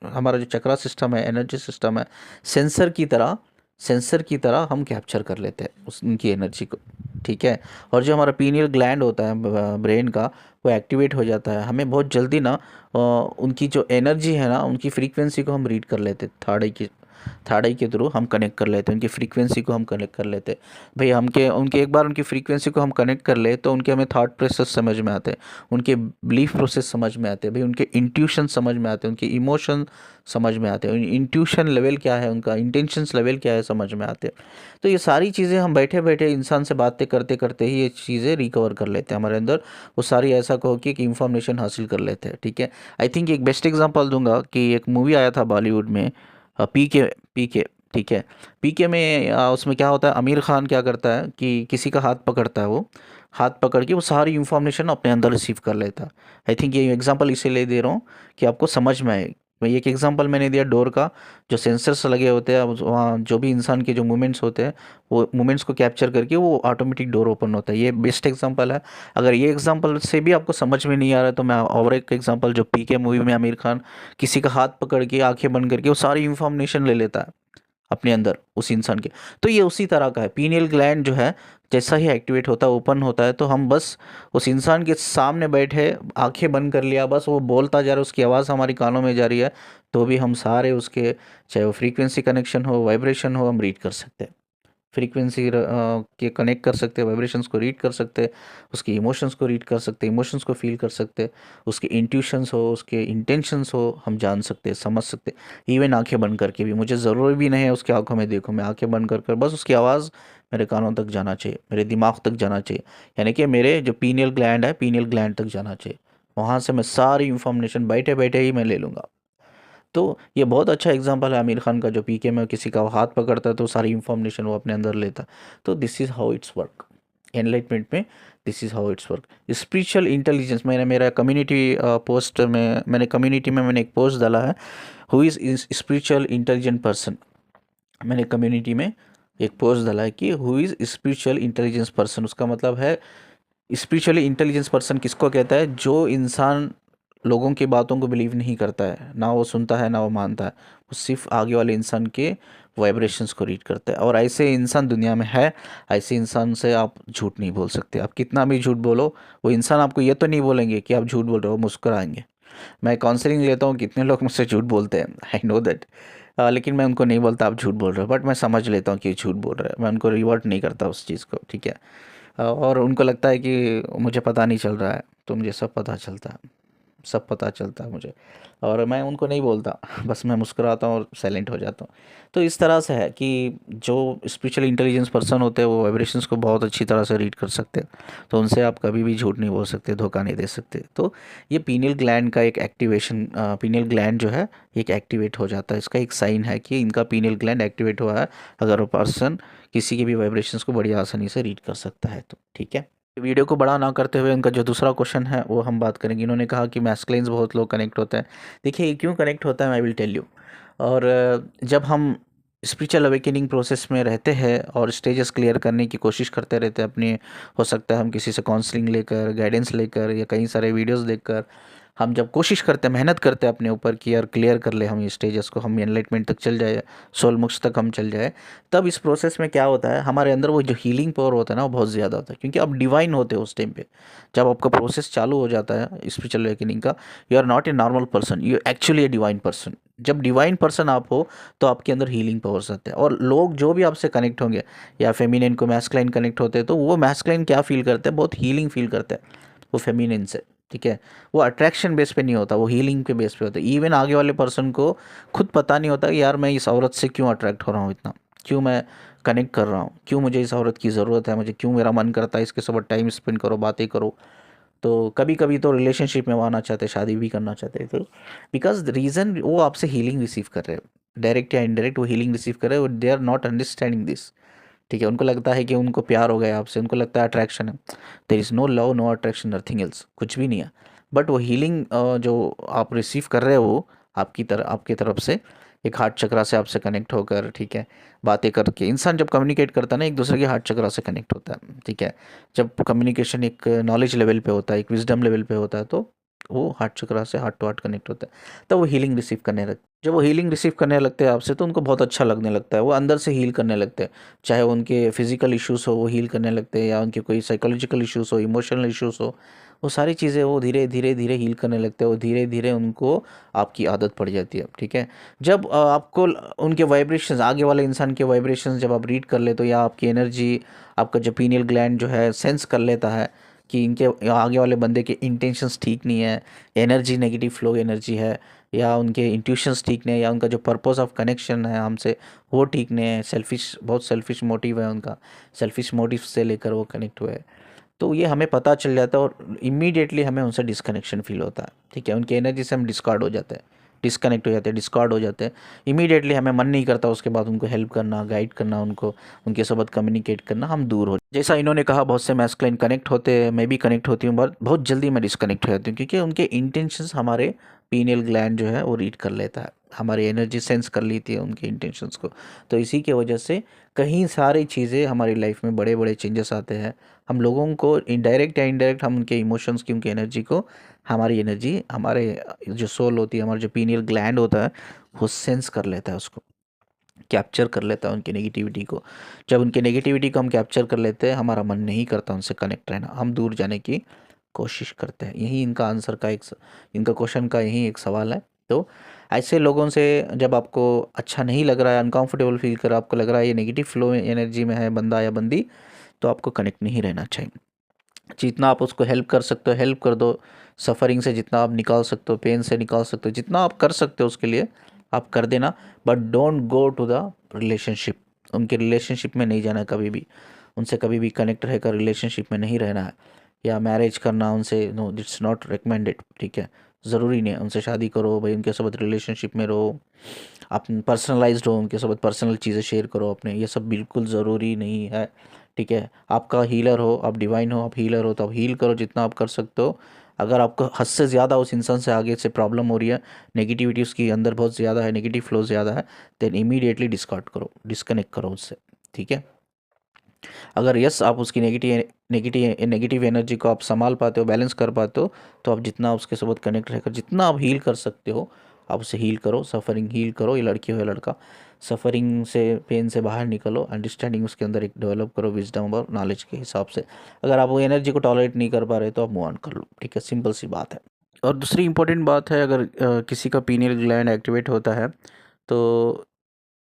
हमारा जो चक्रा सिस्टम है, एनर्जी सिस्टम है, सेंसर की तरह सेंसर की तरह हम कैप्चर कर लेते हैं उनकी एनर्जी को। ठीक है, और जो हमारा पीनियल ग्लैंड होता है ब्रेन का, वो एक्टिवेट हो जाता है। हमें बहुत जल्दी ना उनकी जो एनर्जी है ना, उनकी फ्रीक्वेंसी को हम रीड कर लेते, थर्ड आई के थ्रू हम कनेक्ट कर लेते हैं, उनकी फ्रीक्वेंसी को हम कनेक्ट कर लेते हैं। भाई हमके उनके एक बार उनकी फ्रीक्वेंसी को हम कनेक्ट कर ले तो उनके हमें थॉट प्रोसेस समझ में आते हैं, उनके बिलीफ प्रोसेस समझ में आते हैं, भाई उनके इंट्यूशन समझ में आते हैं, उनके इमोशन समझ में आते हैं, इंट्यूशन लेवल क्या है, उनका इंटेंशंस लेवल क्या है, समझ में आते हैं। तो ये सारी चीज़ें हम बैठे बैठे इंसान से बातें करते करते ही ये चीज़ें रिकवर कर लेते हैं हमारे अंदर। वो सारी ऐसा कहो कि एक इंफॉर्मेशन हासिल कर लेते हैं। ठीक है, आई थिंक एक बेस्ट एग्जांपल दूंगा कि एक मूवी आया था बॉलीवुड में, पीके पीके। ठीक है, पीके में उसमें क्या होता है, आमिर खान क्या करता है कि किसी का हाथ पकड़ता है, वो हाथ पकड़ के वो सारी इन्फॉर्मेशन अपने अंदर रिसीव कर लेता है। आई थिंक ये एग्जांपल इसीलिए दे रहा हूँ कि आपको समझ में आए। मैं एक एग्जांपल मैंने दिया डोर का, जो सेंसर्स लगे होते हैं, अब वहाँ जो भी इंसान के जो मूवमेंट्स होते हैं, वो मूवमेंट्स को कैप्चर करके वो ऑटोमेटिक डोर ओपन होता है। ये बेस्ट एग्जांपल है। अगर ये एग्जांपल से भी आपको समझ में नहीं आ रहा है तो मैं और एक एग्जांपल, जो पीके मूवी में आमिर खान किसी का हाथ पकड़ के आंखें बंद करके वो सारी इन्फॉर्मेशन ले लेता है अपने अंदर उस इंसान के। तो ये उसी तरह का है, पीनियल ग्लैंड जो है जैसा ही एक्टिवेट होता है, ओपन होता है, तो हम बस उस इंसान के सामने बैठे आंखें बंद कर लिया, बस वो बोलता जा रहा है, उसकी आवाज़ हमारी कानों में जा रही है, तो भी हम सारे उसके, चाहे वो फ्रीक्वेंसी कनेक्शन हो, वाइब्रेशन हो, हम रीड कर सकते हैं। फ्रीक्वेंसी के कनेक्ट कर सकते हैं, वाइब्रेशंस को रीड कर सकते हैं, उसके इमोशंस को रीड कर सकते हैं, इमोशंस को फील कर सकते हैं, उसके इंट्यूशंस हो, उसके इंटेंशंस हो, हम जान सकते हैं, समझ सकते हैं। इवन आंखें बंद करके भी, मुझे ज़रूरी भी नहीं है उसकी आंखों में देखूं, मैं आंखें बंद कर कर बस उसकी आवाज़ मेरे कानों तक जाना चाहिए, मेरे दिमाग तक जाना चाहिए, यानी कि मेरे जो पीनियल ग्लैंड है, पीनियल ग्लैंड तक जाना चाहिए। वहाँ से मैं सारी इंफॉर्मेशन बैठे बैठे ही मैं ले लूँगा। तो ये बहुत अच्छा एग्जांपल है आमिर खान का, जो पीके में किसी का हाथ पकड़ता है तो सारी इंफॉर्मेशन वो अपने अंदर लेता है। तो this is how it's work enlightenment में। This is how it's work spiritual intelligence. मैंने मेरा कम्युनिटी पोस्ट में मैंने कम्युनिटी में मैंने एक पोस्ट डाला है, who is spiritual intelligent person. मैंने कम्युनिटी में एक पोस्ट डाला है कि who is spiritual intelligence person. उसका मतलब है स्पिरिचुअली इंटेलिजेंस पर्सन किसको कहता है? जो इंसान लोगों की बातों को बिलीव नहीं करता है, ना वो सुनता है ना वो मानता है, वो सिर्फ आगे वाले इंसान के वाइब्रेशंस को रीड करता है। और ऐसे इंसान दुनिया में है। ऐसे इंसान से आप झूठ नहीं बोल सकते। आप कितना भी झूठ बोलो, वो इंसान आपको ये तो नहीं बोलेंगे कि आप झूठ बोल रहे हो, मुस्कुराएंगे। मैं काउंसलिंग लेता हूँ, कितने लोग मुझसे झूठ बोलते हैं, आई नो दैट। लेकिन मैं उनको नहीं बोलता आप झूठ बोल रहे हो, बट मैं समझ लेता हूँ कि झूठ बोल रहे हैं। मैं उनको रिवर्ट नहीं करता उस चीज़ को, ठीक है। और उनको लगता है कि मुझे पता नहीं चल रहा है, तो मुझे सब पता चलता है, सब पता चलता है मुझे। और मैं उनको नहीं बोलता, बस मैं मुस्कुराता हूँ और साइलेंट हो जाता हूँ। तो इस तरह से है कि जो स्पिरिचुअल इंटेलिजेंस पर्सन होते हैं वो वाइब्रेशंस को बहुत अच्छी तरह से रीड कर सकते हैं। तो उनसे आप कभी भी झूठ नहीं बोल सकते, धोखा नहीं दे सकते। तो ये पीनियल ग्लैंड का एक एक्टिवेशन, पीनियल ग्लैंड जो है एक एक्टिवेट हो जाता है। इसका एक साइन है कि इनका पीनियल ग्लैंड एक्टिवेट हुआ है, अगर वो पर्सन किसी के भी वाइब्रेशंस को बड़ी आसानी से रीड कर सकता है तो, ठीक है। वीडियो को बड़ा ना करते हुए उनका जो दूसरा क्वेश्चन है वो हम बात करेंगे। इन्होंने कहा कि मैस्कुलिन्स बहुत लोग कनेक्ट होते हैं। देखिए, ये क्यों कनेक्ट होता है, आई विल टेल यू। और जब हम स्पिरिचुअल अवेकनिंग प्रोसेस में रहते हैं और स्टेजेस क्लियर करने की कोशिश करते रहते हैं अपने, हो सकता है हम किसी से काउंसलिंग लेकर, गाइडेंस लेकर, या कई सारे वीडियोस देखकर, हम जब कोशिश करते हैं, मेहनत करते हैं अपने ऊपर कि यार क्लियर कर ले हम ये स्टेजेस को, हम एनलाइटमेंट तक चल जाए, सोल मोक्ष तक हम चल जाए, तब इस प्रोसेस में क्या होता है, हमारे अंदर वो जो हीलिंग पावर होता है ना, वो बहुत ज़्यादा होता है, क्योंकि आप डिवाइन होते हो उस टाइम पे। जब आपका प्रोसेस चालू हो जाता है स्पिरिचुअल अवेकनिंग का, you are not a normal person, you actually a divine person. जब डिवाइन पर्सन आप हो तो आपके अंदर हीलिंग पावर्स आते हैं। और लोग जो भी आपसे कनेक्ट होंगे, या फेमिनिन को मैस्कुलाइन कनेक्ट होते हैं, तो वो मैस्कुलाइन क्या फील करते हैं? बहुत हीलिंग फील करते हैं वो फेमिनिन से, ठीक है। वो अट्रैक्शन बेस पे नहीं होता, वो हीलिंग के बेस पे होता है। इवन आगे वाले पर्सन को खुद पता नहीं होता कि यार मैं इस औरत से क्यों अट्रैक्ट हो रहा हूँ इतना, क्यों मैं कनेक्ट कर रहा हूँ, क्यों मुझे इस औरत की ज़रूरत है, मुझे क्यों मेरा मन करता है इसके साथ टाइम स्पेंड करो, बातें करो। तो कभी कभी तो रिलेशनशिप में वो आना चाहते, शादी भी करना चाहते हैं। तो बिकॉज रीज़न वो आपसे हीलिंग रिसीव कर रहे हैं, डायरेक्ट या इनडायरेक्ट वो हीलिंग रिसीव कर रहे हैं, they are not understanding this, ठीक है। उनको लगता है कि उनको प्यार हो गया आपसे, उनको लगता है अट्रैक्शन है। There is no love, no attraction, nothing else, कुछ भी नहीं है। बट वो हीलिंग जो आप रिसीव कर रहे हो आपकी तरफ से, एक हार्ट चक्रा से आपसे कनेक्ट होकर, ठीक है, बातें करके, इंसान जब कम्युनिकेट करता है ना, एक दूसरे के हार्ट चक्रा से कनेक्ट होता है, ठीक है। जब कम्युनिकेशन एक नॉलेज लेवल पे होता है, एक विजडम लेवल पे होता है, तो वो हार्ट चक्रा से हार्ट टू हार्ट कनेक्ट होता है, तो वो हीलिंग रिसीव करने लगते। जब वो हीलिंग रिसीव करने लगते हैं आपसे, तो उनको बहुत अच्छा लगने लगता है, वो अंदर से हील करने लगते हैं। चाहे उनके फिजिकल इश्यूज़ हो, वो हील करने लगते हैं, या उनके कोई साइकोलॉजिकल इश्यूज़ हो, इमोशनल इश्यूज़ हो, वो सारी चीज़ें वो धीरे धीरे धीरे हील करने लगते हैं। वो धीरे धीरे उनको आपकी आदत पड़ जाती है, ठीक है। जब आपको उनके वाइब्रेशंस, आगे वाले इंसान के वाइब्रेशंस जब आप रीड कर लेते हो, या आपकी एनर्जी, आपका जो पीनियल ग्लैंड जो है सेंस कर लेता है कि इनके आगे वाले बंदे के इंटेंशंस ठीक नहीं है, एनर्जी नेगेटिव फ्लो एनर्जी है, या उनके इंट्यूशंस ठीक नहीं है, या उनका जो पर्पस ऑफ कनेक्शन है हमसे वो ठीक नहीं है, सेल्फिश, बहुत सेल्फिश मोटिव है उनका, सेल्फिश मोटिव से लेकर वो कनेक्ट हुए हैं, तो ये हमें पता चल जाता है। और इमीडिएटली हमें उनसे डिस्कनेक्शन फील होता है, ठीक है। उनकी एनर्जी से हम डिस्कार्ड हो जाते हैं, डिस्कनेक्ट हो जाते हैं, डिस्कार्ड हो जाते हैं। इमीडिएटली हमें मन नहीं करता उसके बाद उनको हेल्प करना, गाइड करना, उनको उनके साथ कम्युनिकेट करना, हम दूर हो। जैसा इन्होंने कहा, बहुत से मैस्कुलाइन कनेक्ट होते हैं, मैं भी कनेक्ट होती हूँ, बहुत जल्दी मैं डिस्कनेक्ट हो जाती हूँ, क्योंकि उनके इंटेंशंस हमारे पीनियल ग्लैंड जो है वो रीड कर लेता है, हमारी एनर्जी सेंस कर लेती है उनके इंटेंशंस को। तो इसी के वजह से कहीं सारी चीज़ें हमारी लाइफ में बड़े बड़े चेंजेस आते हैं। हम लोगों को इनडायरेक्ट या इनडायरेक्ट हम उनके इमोशंस की, उनकी एनर्जी को, हमारी एनर्जी, हमारे जो सोल होती है, हमारा जो पीनियल ग्लैंड होता है, वो सेंस कर लेता है, उसको कैप्चर कर लेता है उनकी नेगेटिविटी को। जब उनकी नेगेटिविटी को हम कैप्चर कर लेते हैं, हमारा मन नहीं करता उनसे कनेक्ट रहना, हम दूर जाने की कोशिश करते हैं। यही इनका आंसर का एक, इनका क्वेश्चन का यही एक सवाल है। तो ऐसे लोगों से जब आपको अच्छा नहीं लग रहा है, अनकंफर्टेबल फील कर रहा है, आपको लग रहा है ये नेगेटिव फ्लो एनर्जी में है बंदा या बंदी, तो आपको कनेक्ट नहीं रहना चाहिए। जितना आप उसको हेल्प कर सकते हो हेल्प कर दो, सफ़रिंग से जितना आप निकाल सकते हो, पेन से निकाल सकते हो, जितना आप कर सकते हो उसके लिए आप कर देना। But don't go to the relationship, उनके रिलेशनशिप में नहीं जाना है कभी भी, उनसे कभी भी कनेक्ट रहकर रिलेशनशिप में नहीं रहना है, या मैरिज करना उनसे, नो इट्स नॉट रिकमेंडेड, ठीक है। ज़रूरी नहीं है उनसे शादी करो भाई, उनके साथ रिलेशनशिप में रहो, आप पर्सनलाइज्ड हो, उनके साथ पर्सनल चीज़ें शेयर करो अपने, ये सब बिल्कुल ज़रूरी नहीं है, ठीक है। आपका हीलर हो, आप डिवाइन हो, आप हीलर हो, तो आप हील करो जितना आप कर सकते हो। अगर आपको हद से ज़्यादा उस इंसान से आगे से प्रॉब्लम हो रही है, नेगेटिविटी उसके अंदर बहुत ज़्यादा है, नेगेटिव फ्लो ज़्यादा है, देन इमीडिएटली डिस्कार्ड करो, डिस्कनेक्ट करो उससे, ठीक है। अगर यस आप उसकी नेगेटिव नेगेटिव नेगेटिव एनर्जी को आप संभाल पाते हो, बैलेंस कर पाते हो, तो आप जितना उसके साथ कनेक्ट रहकर जितना आप हील कर सकते हो आप उसे हील करो, सफ़रिंग हील करो, ये लड़की हो या लड़का, सफ़रिंग से पेन से बाहर निकलो, अंडरस्टैंडिंग उसके अंदर एक डेवलप करो, विजडम और नॉलेज के हिसाब से। अगर आप वो एनर्जी को टॉलरेट नहीं कर पा रहे तो आप मूव ऑन कर लो, ठीक है, सिंपल सी बात है। और दूसरी इंपॉर्टेंट बात है, अगर किसी का पीनियल ग्लैंड एक्टिवेट होता है तो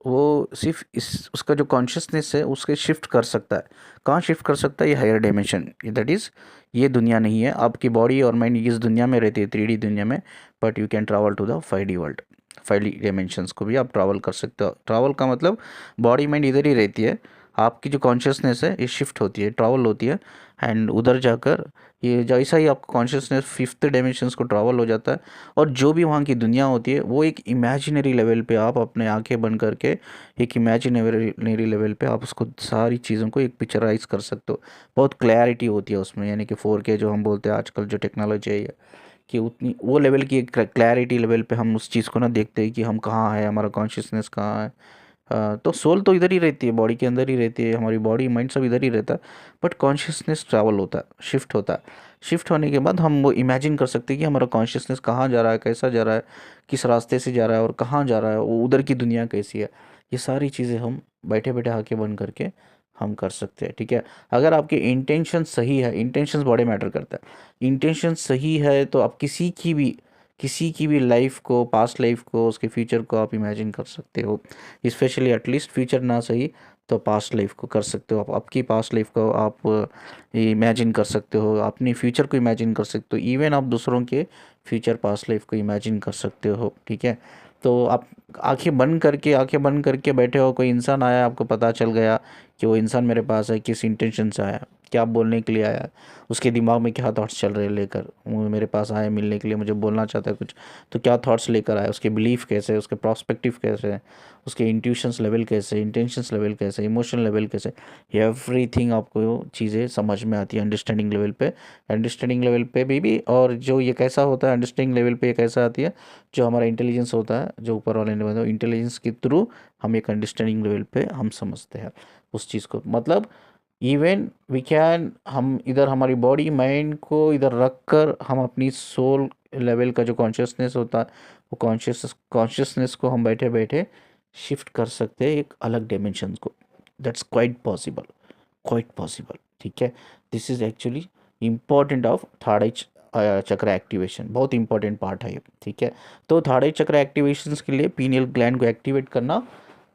वो सिर्फ इस उसका जो कॉन्शियसनेस है उसके शिफ्ट कर सकता है। कहाँ शिफ्ट कर सकता है? ये हायर डायमेंशन, दैट इज़ ये दुनिया नहीं है, आपकी बॉडी और माइंड इस दुनिया में रहती है, 3D दुनिया में, but you can travel to the 5D world, 5D dimensions को भी आप ट्रैवल कर सकते हो। ट्रैवल का मतलब बॉडी माइंड इधर ही रहती है, आपकी जो कॉन्शियसनेस है ये शिफ्ट होती है, ट्रैवल होती है, एंड उधर जाकर ये जैसा ही आपका कॉन्शियसनेस फिफ्थ डायमेंशंस को ट्रैवल हो जाता है, और जो भी वहाँ की दुनिया होती है वो एक इमेजिनरी लेवल पे आप अपने आंखें बंद करके एक इमेजिनरी लेवल पे आप उसको सारी चीज़ों को एक पिक्चराइज कर सकते हो। बहुत क्लैरिटी होती है उसमें, यानी कि 4K जो हम बोलते हैं आजकल जो टेक्नोलॉजी है ये, कि उतनी वो लेवल की एक क्लैरिटी लेवल पे हम उस चीज़ को ना देखते हैं कि हम कहाँ है, हमारा कॉन्शियसनेस कहाँ है। तो सोल तो इधर ही रहती है, बॉडी के अंदर ही रहती है, हमारी बॉडी माइंड सब इधर ही रहता है, बट कॉन्शियसनेस ट्रैवल होता है, शिफ्ट होता है। शिफ्ट होने के बाद हम वो इमेजिन कर सकते हैं कि हमारा कॉन्शियसनेस कहाँ जा रहा है, कैसा जा रहा है, किस रास्ते से जा रहा है और कहाँ जा रहा है, वो उधर की दुनिया कैसी है। ये सारी चीज़ें हम बैठे बैठे आंखें बंद करके हम कर सकते हैं, ठीक है। अगर आपके इंटेंशन सही है, इंटेंशंस बड़े मैटर करता है, इंटेंशन सही है तो आप किसी की भी लाइफ को, पास्ट लाइफ को, उसके फ्यूचर को आप इमेजिन कर सकते हो। स्पेशली एटलीस्ट फ्यूचर ना सही तो पास्ट लाइफ को कर सकते हो आप, आपकी पास्ट लाइफ को आप इमेजिन कर सकते हो, अपनी फ्यूचर को इमेजिन कर सकते हो, इवन आप दूसरों के फ्यूचर पास्ट लाइफ को इमेजिन कर सकते हो, ठीक है। तो आप आंखें बंद करके बैठे हो, कोई इंसान आया, आपको पता चल गया कि वो इंसान मेरे पास है, किस इंटेंशन से आया, क्या बोलने के लिए आया, उसके दिमाग में क्या थॉट्स चल रहे हैं लेकर वो मेरे पास आया मिलने के लिए, मुझे बोलना चाहता है कुछ, तो क्या थॉट्स लेकर आया, उसके बिलीफ कैसे है, उसके प्रॉस्पेक्टिव कैसे है, उसके इंट्यूशंस लेवल कैसे, इंटेंशंस लेवल कैसे, इमोशन लेवल कैसे, एवरीथिंग आपको चीज़ें समझ में आती है अंडरस्टैंडिंग लेवल पे भी। और जो ये कैसा होता है अंडरस्टैंडिंग लेवल पे, ये कैसा आती है, जो हमारा इंटेलिजेंस होता है, जो ऊपर वाले ने बताया, इंटेलिजेंस के थ्रू हम एक अंडरस्टैंडिंग लेवल पे हम समझते हैं उस चीज़ को। मतलब इवन वी कैन, हम इधर हमारी बॉडी माइंड को इधर रख कर हम अपनी सोल लेवल का जो कॉन्शियसनेस होता है वो कॉन्शियसनेस को हम बैठे बैठे शिफ्ट कर सकते हैं एक अलग डायमेंशन को। दैट्स क्वाइट पॉसिबल, ठीक है। This is actually important of third eye chakra activation, बहुत इंपॉर्टेंट पार्ट है ये, ठीक है। तो थर्ड आई चक्र एक्टिवेशंस के लिए पीनियल ग्लैंड को एक्टिवेट करना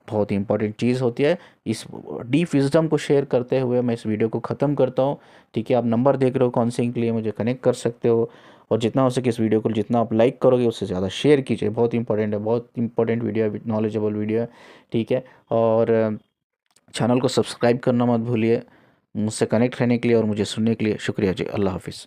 बहुत इंपॉर्टेंट चीज़ होती है। इस डीप विजडम को शेयर करते हुए मैं इस वीडियो को ख़त्म करता हूँ, ठीक है। आप नंबर देख रहे हो काउंसलिंग के लिए, मुझे कनेक्ट कर सकते हो, और जितना हो सके इस वीडियो को जितना आप लाइक करोगे उससे ज़्यादा शेयर कीजिए, बहुत इंपॉर्टेंट है, बहुत इंपॉर्टेंट वीडियो है, नॉलेजेबल वीडियो है, ठीक है। और चैनल को सब्सक्राइब करना मत भूलिए। मुझसे कनेक्ट रहने के लिए और मुझे सुनने के लिए शुक्रिया जी। अल्लाह हाफिज़।